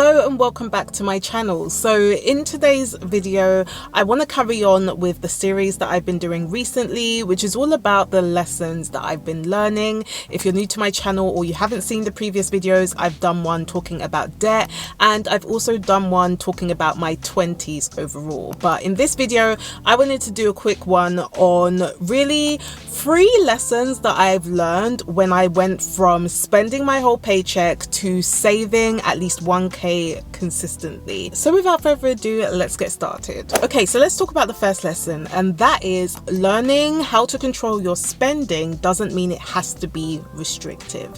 Hello and welcome back to my channel. So in today's video, I want to carry on with the series that I've been doing recently, which is all about the lessons that I've been learning. If you're new to my channel or you haven't seen the previous videos, I've done one talking about debt, and I've also done one talking about my 20s overall. But in this video, I wanted to do a quick one on really 3 lessons that I've learned when I went from spending my whole paycheck to saving at least 1k consistently. So without further ado, let's get started. Okay, so let's talk about the first lesson, and that is learning how to control your spending doesn't mean it has to be restrictive.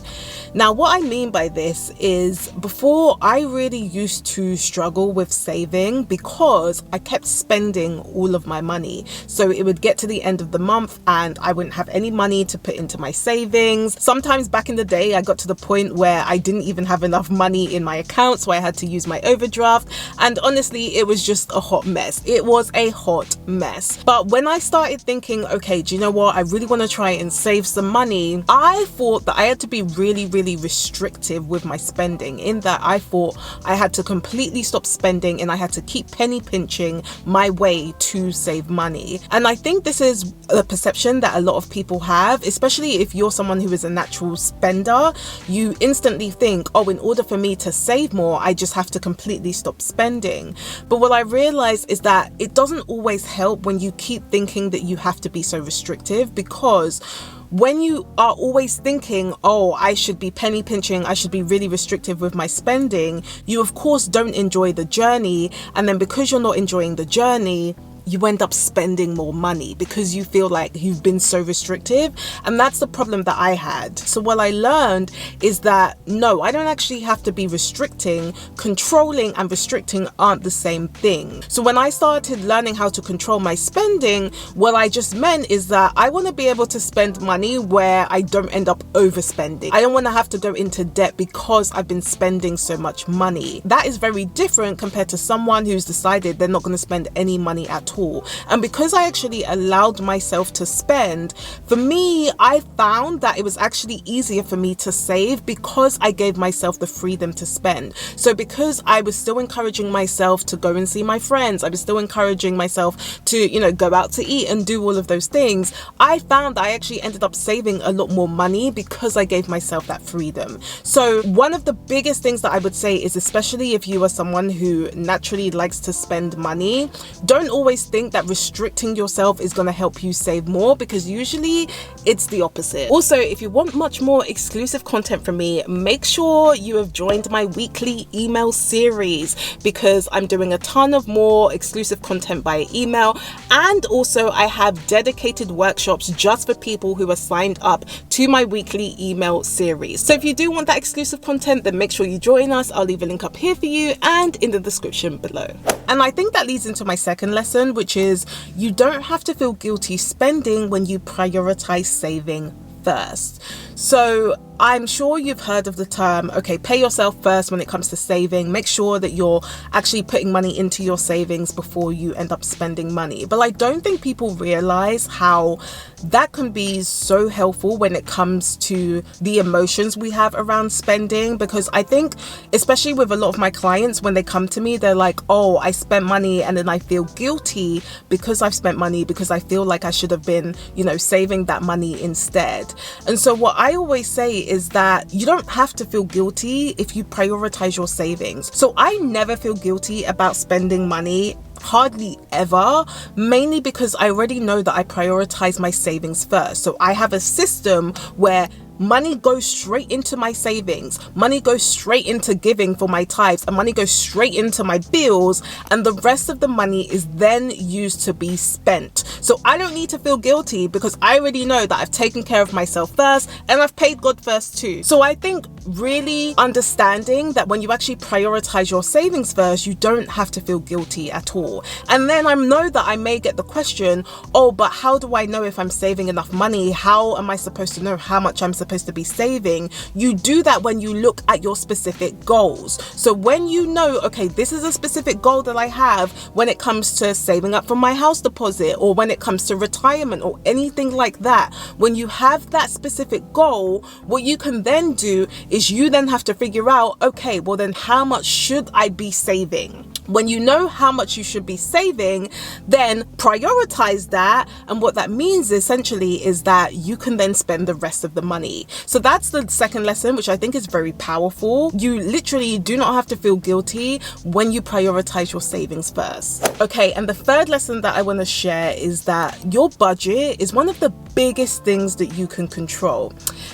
Now, what I mean by this is before I really used to struggle with saving because I kept spending all of my money. So it would get to the end of the month and I wouldn't have any money to put into my savings. Sometimes back in the day, I got to the point where I didn't even have enough money in my account, so I had to use my overdraft, and honestly it was just a hot mess. It was a hot mess. But when I started thinking, okay, do you know what, I really want to try and save some money, I thought that I had to be really restrictive with my spending, in that I thought I had to completely stop spending and I had to keep penny pinching my way to save money. And I think this is a perception that a lot of people have, especially if you're someone who is a natural spender. You instantly think, oh, in order for me to save more, I just have to completely stop spending. But what I realized is that it doesn't always help when you keep thinking that you have to be so restrictive, because when you are always thinking, oh, I should be penny pinching, I should be really restrictive with my spending, you of course don't enjoy the journey. And then because you're not enjoying the journey, you end up spending more money because you feel like you've been so restrictive. And that's the problem that I had. So what I learned is that no, I don't actually have to be restricting. Controlling and restricting aren't the same thing. So when I started learning how to control my spending, what I just meant is that I want to be able to spend money where I don't end up overspending. I don't want to have to go into debt because I've been spending so much money. That is very different compared to someone who's decided they're not going to spend any money at all. And because I actually allowed myself to spend, for me, I found that it was actually easier for me to save because I gave myself the freedom to spend. So because I was still encouraging myself to go and see my friends, I was still encouraging myself to, go out to eat and do all of those things, I found that I actually ended up saving a lot more money because I gave myself that freedom. So one of the biggest things that I would say is, especially if you are someone who naturally likes to spend money, don't always think that restricting yourself is going to help you save more, because usually it's the opposite. Also, if you want much more exclusive content from me, make sure you have joined my weekly email series, because I'm doing a ton of more exclusive content by email, and also I have dedicated workshops just for people who are signed up to my weekly email series. So if you do want that exclusive content, then make sure you join us. I'll leave a link up here for you and in the description below. And I think that leads into my second lesson, which is you don't have to feel guilty spending when you prioritize saving first. So I'm sure you've heard of the term, okay, pay yourself first when it comes to saving. Make sure that you're actually putting money into your savings before you end up spending money. But I don't think people realize how that can be so helpful when it comes to the emotions we have around spending. Because I think, especially with a lot of my clients, when they come to me, they're like, oh, I spent money and then I feel guilty because I've spent money, because I feel like I should have been, saving that money instead. And so what I always say is that you don't have to feel guilty if you prioritize your savings. So I never feel guilty about spending money, hardly ever, mainly because I already know that I prioritize my savings first. So I have a system where money goes straight into my savings, money goes straight into giving for my tithes, and money goes straight into my bills, and the rest of the money is then used to be spent. So I don't need to feel guilty because I already know that I've taken care of myself first and I've paid God first too. So I think really understanding that when you actually prioritize your savings first, you don't have to feel guilty at all. And then I know that I may get the question, oh, but how do I know if I'm saving enough money? How am I supposed to know how much I'm supposed supposed to be saving, you do that when you look at your specific goals. So when you know, okay, this is a specific goal that I have when it comes to saving up for my house deposit, or when it comes to retirement or anything like that, when you have that specific goal, what you can then do is you then have to figure out, okay, well then how much should I be saving? When you know how much you should be saving, then prioritize that. And what that means essentially is that you can then spend the rest of the money. So that's the second lesson, which I think is very powerful. You literally do not have to feel guilty when you prioritize your savings first. Okay, and the third lesson that I want to share is that your budget is one of the biggest things that you can control.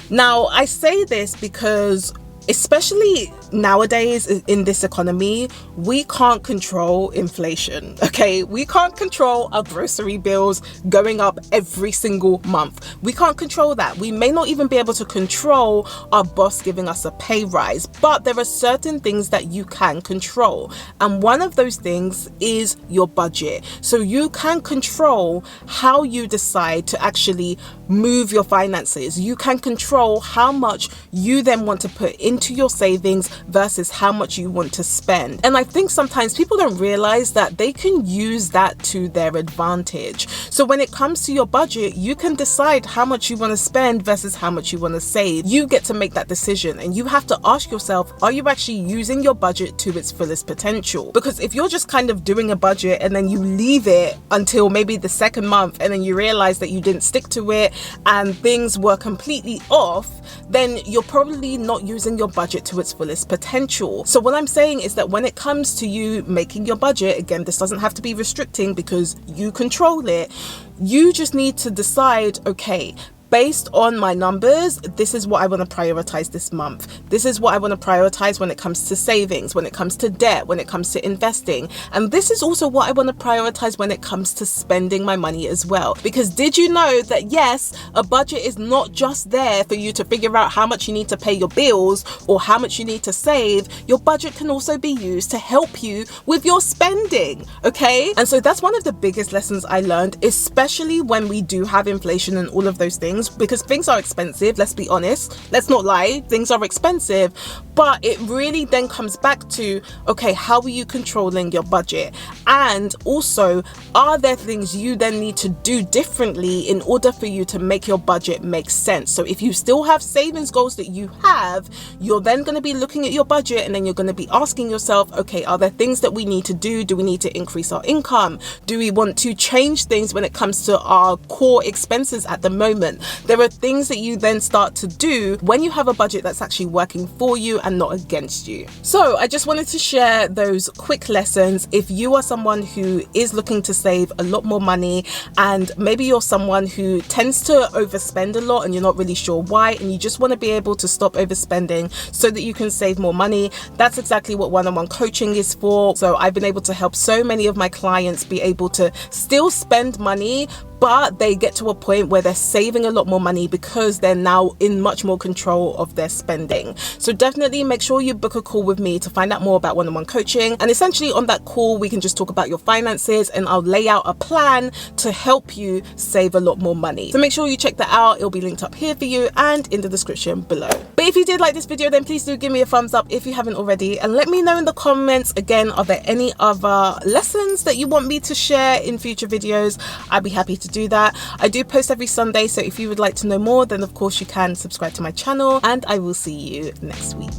Now, I say this because especially nowadays in this economy, we can't control inflation, okay? We can't control our grocery bills going up every single month. We can't control that. We may not even be able to control our boss giving us a pay rise, but there are certain things that you can control. And one of those things is your budget. So you can control how you decide to actually move your finances. You can control how much you then want to put into your savings versus how much you want to spend. And I think sometimes people don't realize that they can use that to their advantage. So when it comes to your budget, you can decide how much you want to spend versus how much you want to save. You get to make that decision, and you have to ask yourself, are you actually using your budget to its fullest potential? Because if you're just kind of doing a budget and then you leave it until maybe the second month and then you realize that you didn't stick to it and things were completely off, then you're probably not using your budget to its fullest potential. So what I'm saying is that when it comes to you making your budget, again, this doesn't have to be restricting because you control it. You just need to decide, okay, based on my numbers, this is what I want to prioritize this month. This is what I want to prioritize when it comes to savings, when it comes to debt, when it comes to investing. And this is also what I want to prioritize when it comes to spending my money as well. Because did you know that yes, a budget is not just there for you to figure out how much you need to pay your bills or how much you need to save. Your budget can also be used to help you with your spending, okay? And so that's one of the biggest lessons I learned, especially when we do have inflation and all of those things. Because things are expensive, let's be honest, let's not lie, things are expensive, but it really then comes back to, okay, how are you controlling your budget? And also, are there things you then need to do differently in order for you to make your budget make sense? So if you still have savings goals that you have, you're then going to be looking at your budget and then you're going to be asking yourself, okay, are there things that we need to do? Do we need to increase our income? Do we want to change things when it comes to our core expenses at the moment? There are things that you then start to do when you have a budget that's actually working for you and not against you. So I just wanted to share those quick lessons. If you are someone who is looking to save a lot more money, and maybe you're someone who tends to overspend a lot and you're not really sure why, and you just want to be able to stop overspending so that you can save more money, that's exactly what one-on-one coaching is for. So I've been able to help so many of my clients be able to still spend money, but they get to a point where they're saving a lot more money because they're now in much more control of their spending. So definitely make sure you book a call with me to find out more about one-on-one coaching. And essentially on that call, we can just talk about your finances and I'll lay out a plan to help you save a lot more money. So make sure you check that out. It'll be linked up here for you and in the description below. But if you did like this video, then please do give me a thumbs up if you haven't already. And let me know in the comments, again, are there any other lessons that you want me to share in future videos? I'd be happy to do that. I do post every Sunday, so if you would like to know more, then of course you can subscribe to my channel, and I will see you next week.